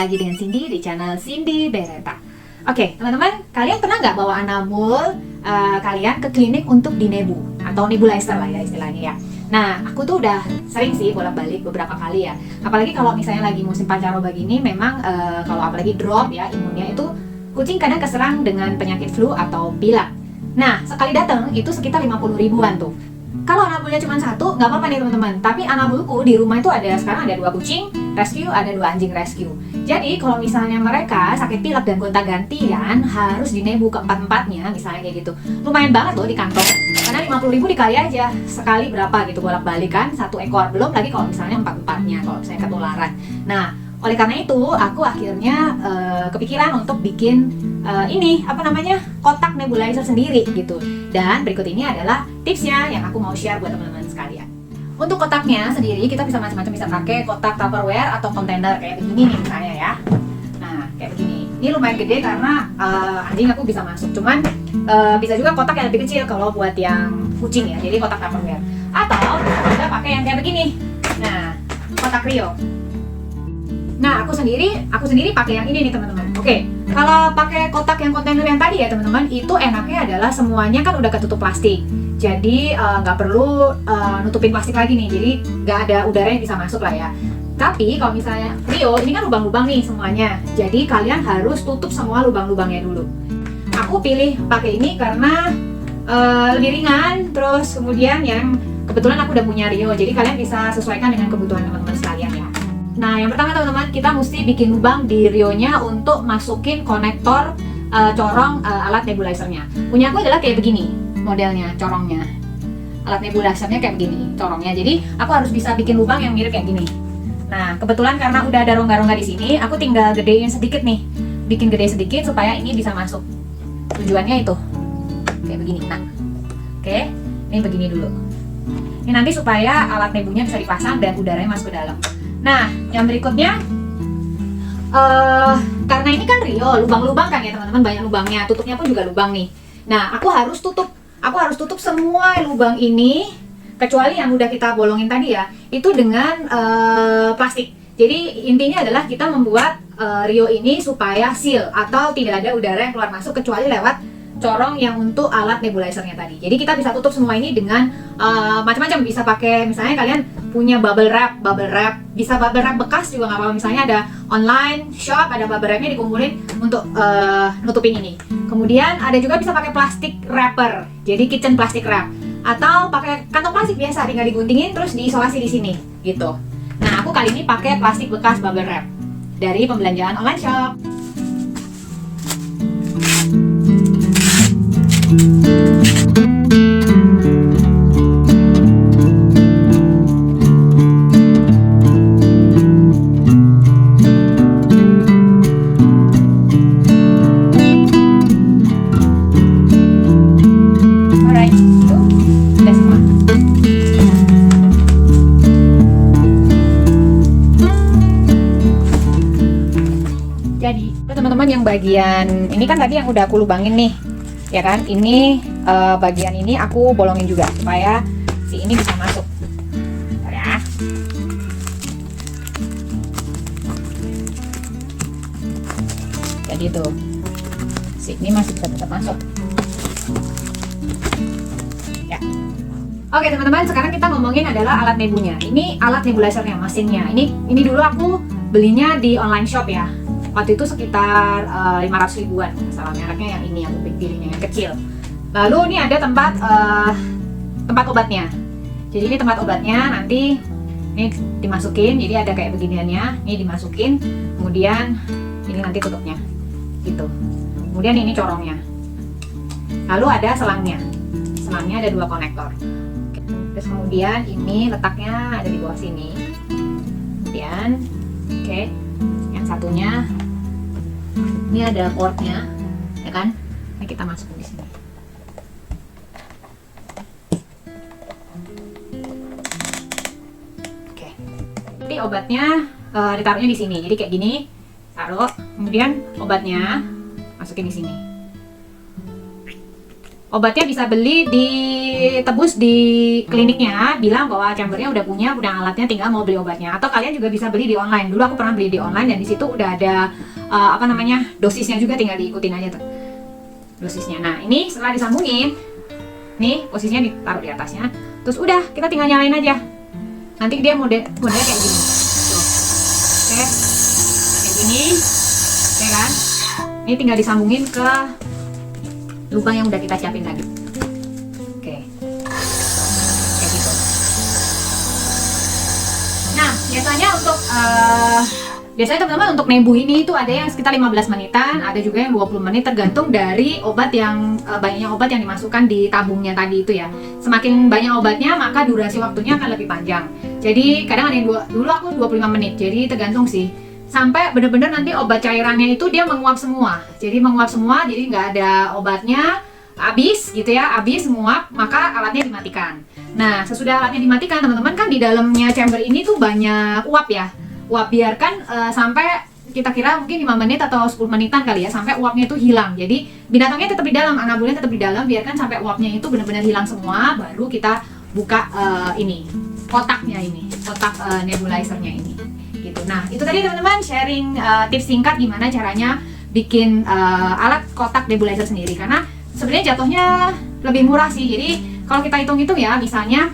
lagi dengan Cindy di channel Cindy Beretta. Oke, teman-teman, kalian pernah nggak bawa anabul kalian ke klinik untuk dinebu atau nebulizer lah ya istilahnya ya. Nah, aku tuh udah sering sih bolak-balik beberapa kali ya. Apalagi kalau misalnya lagi musim pancaroba gini, memang kalau apalagi drop ya imunnya itu, kucing kadang keserang dengan penyakit flu atau pilek. Nah, sekali datang itu sekitar 50 ribuan tuh. Kalau anabulnya cuma satu, nggak apa-apa nih teman-teman. Tapi anabulku di rumah itu sekarang ada 2 kucing rescue, ada 2 anjing rescue. Jadi kalau misalnya mereka sakit pilek dan gonta-gantian harus dinebu keempat-empatnya, misalnya kayak gitu. Lumayan banget loh di kantong. Karena 50 ribu dikali aja sekali berapa gitu bolak-balik kan, 1 ekor. Belum lagi kalau misalnya empat-empatnya kalau misalnya ketularan. Nah, oleh karena itu aku akhirnya kepikiran untuk bikin kotak nebulizer sendiri gitu. Dan berikut ini adalah tipsnya yang aku mau share buat teman-teman sekalian. Untuk kotaknya sendiri kita bisa macam-macam, bisa pakai kotak Tupperware atau kontainer kayak begini nih misalnya ya. Nah, kayak begini. Ini lumayan gede karena anjing aku bisa masuk. Cuman bisa juga kotak yang lebih kecil kalau buat yang kucing ya. Jadi kotak Tupperware. Atau bisa pakai yang kayak begini. Nah, kotak Rio. Nah, aku sendiri pakai yang ini nih teman-teman. Oke, kalau pakai kotak yang kontainer yang tadi ya teman-teman, itu enaknya adalah semuanya kan udah ketutup plastik. Jadi nggak perlu nutupin plastik lagi nih. Jadi nggak ada udara yang bisa masuk lah ya. Tapi kalau misalnya Rio, ini kan lubang-lubang nih semuanya. Jadi kalian harus tutup semua lubang-lubangnya dulu. Aku pilih pakai ini karena lebih ringan. Terus kemudian yang kebetulan aku udah punya Rio. Jadi kalian bisa sesuaikan dengan kebutuhan teman-teman sekalian ya. Nah, yang pertama teman-teman, kita mesti bikin lubang di Rio-nya untuk masukin konektor corong alat nebulizernya. Punya aku adalah kayak begini modelnya, corongnya. Alat nebulizernya kayak begini, corongnya. Jadi aku harus bisa bikin lubang yang mirip kayak gini. Nah, kebetulan karena udah ada rongga-rongga di sini, aku tinggal gedein sedikit nih. Bikin gede sedikit supaya ini bisa masuk. Tujuannya itu kayak begini. Nah, oke, ini begini dulu. Ini nanti supaya alat nebunya bisa dipasang dan udaranya masuk ke dalam. Nah, yang berikutnya, karena ini kan Rio, lubang-lubang kan ya teman-teman, banyak lubangnya, tutupnya pun juga lubang nih. Nah, aku harus tutup semua lubang ini, kecuali yang udah kita bolongin tadi ya, itu dengan plastik. Jadi intinya adalah kita membuat Rio ini supaya seal atau tidak ada udara yang keluar masuk kecuali lewat corong yang untuk alat nebulizernya tadi. Jadi kita bisa tutup semua ini dengan macam-macam. Bisa pakai, misalnya kalian punya bubble wrap, bisa bubble wrap bekas juga nggak apa-apa. Misalnya ada online shop, ada bubble wrapnya dikumpulin untuk nutupin ini. Kemudian ada juga bisa pakai plastik wrapper, jadi kitchen plastic wrap, atau pakai kantong plastik biasa, tinggal diguntingin terus diisolasi di sini, gitu. Nah, aku kali ini pakai plastik bekas bubble wrap dari pembelanjaan online shop. Jadi teman-teman, yang bagian ini kan tadi yang udah aku lubangin nih, ya kan? Ini bagian ini aku bolongin juga supaya si ini bisa masuk. Bentar ya. Jadi tuh, si ini masih bisa tetap masuk. Ya. Oke teman-teman, sekarang kita ngomongin adalah alat nebunya. Ini alat nebulizernya, mesinnya. Ini dulu aku belinya di online shop ya. Waktu itu sekitar 500 ribuan, salah mereknya yang ini, yang pilihnya yang kecil. Lalu ini ada tempat obatnya. Jadi ini tempat obatnya, nanti ini dimasukin, jadi ada kayak beginiannya, ini dimasukin, kemudian ini nanti tutupnya, gitu. Kemudian ini corongnya. Lalu ada selangnya ada 2 konektor. Terus kemudian ini letaknya ada di bawah sini. Kemudian, yang satunya ini ada portnya, ya kan? Nah, kita masukin di sini. Oke. Jadi obatnya ditaruhnya di sini. Jadi kayak gini, taruh. Kemudian obatnya masukin di sini. Obatnya bisa beli tebus di kliniknya, bilang bahwa chambernya udah punya, udah alatnya, tinggal mau beli obatnya. Atau kalian juga bisa beli di online. Dulu aku pernah beli di online dan di situ udah ada dosisnya juga, tinggal diikutin aja tuh dosisnya. Nah ini setelah disambungin, nih posisinya ditaruh di atasnya, terus udah kita tinggal nyalain aja. Nanti dia modelnya kayak gini. Tuh. Oke, kayak gini, oke kan? Ini tinggal disambungin ke lubang yang udah kita siapin tadi. Oke, kayak gitu. Nah, biasanya teman-teman untuk nebu ini itu ada yang sekitar 15 menitan, ada juga yang 20 menit, tergantung dari obat yang banyaknya obat yang dimasukkan di tabungnya tadi itu ya. Semakin banyak obatnya, maka durasi waktunya akan lebih panjang. Jadi kadang ada yang dulu aku 25 menit, jadi tergantung sih. Sampai bener-bener nanti obat cairannya itu dia menguap semua. Jadi menguap semua, jadi nggak ada obatnya, habis gitu ya, habis menguap, maka alatnya dimatikan. Nah, sesudah alatnya dimatikan, teman-teman kan di dalamnya chamber ini tuh banyak uap ya. Uap, biarkan sampai kita kira mungkin 5 menit atau 10 menitan kali ya, sampai uapnya itu hilang. Jadi binatangnya tetap di dalam, anabulnya tetap di dalam, biarkan sampai uapnya itu benar-benar hilang semua, baru kita buka ini, kotaknya ini, kotak nebulizernya ini. Gitu. Nah, itu tadi teman-teman sharing tips singkat gimana caranya bikin alat kotak nebulizer sendiri, karena sebenarnya jatuhnya lebih murah sih. Jadi kalau kita hitung-hitung ya, misalnya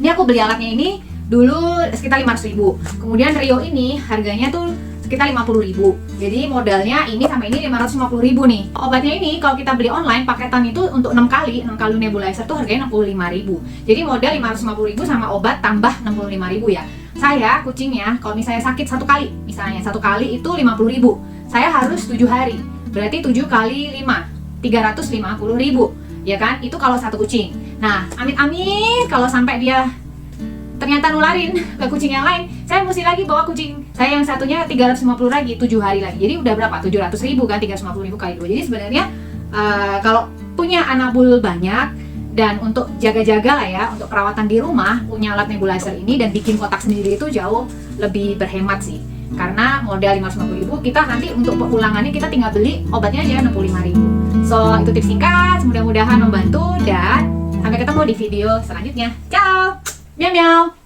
ini aku beli alatnya ini dulu sekitar 500.000, kemudian Rio ini harganya tuh sekitar 50.000. Jadi modalnya ini sama ini 550.000 nih. Obatnya ini kalau kita beli online paketan itu untuk 6 kali nebulizer tuh harganya 65.000. Jadi modal 550.000 sama obat tambah 65.000 ya. Saya kucingnya kalau misalnya sakit satu kali, misalnya satu kali itu 50.000, saya harus 7 hari, berarti 7 kali 5, 350.000 ya kan, itu kalau satu kucing. Nah amit-amit kalau sampai dia ternyata nularin ke kucing yang lain, saya mesti lagi bawa kucing saya yang satunya 350 lagi, 7 hari lagi, jadi udah berapa, 700.000 kan, 350.000 kali 2. Jadi sebenarnya kalau punya anabul banyak dan untuk jaga-jaga lah ya, untuk perawatan di rumah, punya alat nebulizer ini dan bikin kotak sendiri itu jauh lebih berhemat sih. Karena modal 550.000, kita nanti untuk pengulangannya kita tinggal beli obatnya aja 65.000. So, itu tips singkat, mudah-mudahan membantu dan sampai ketemu di video selanjutnya. Ciao! Meow meow!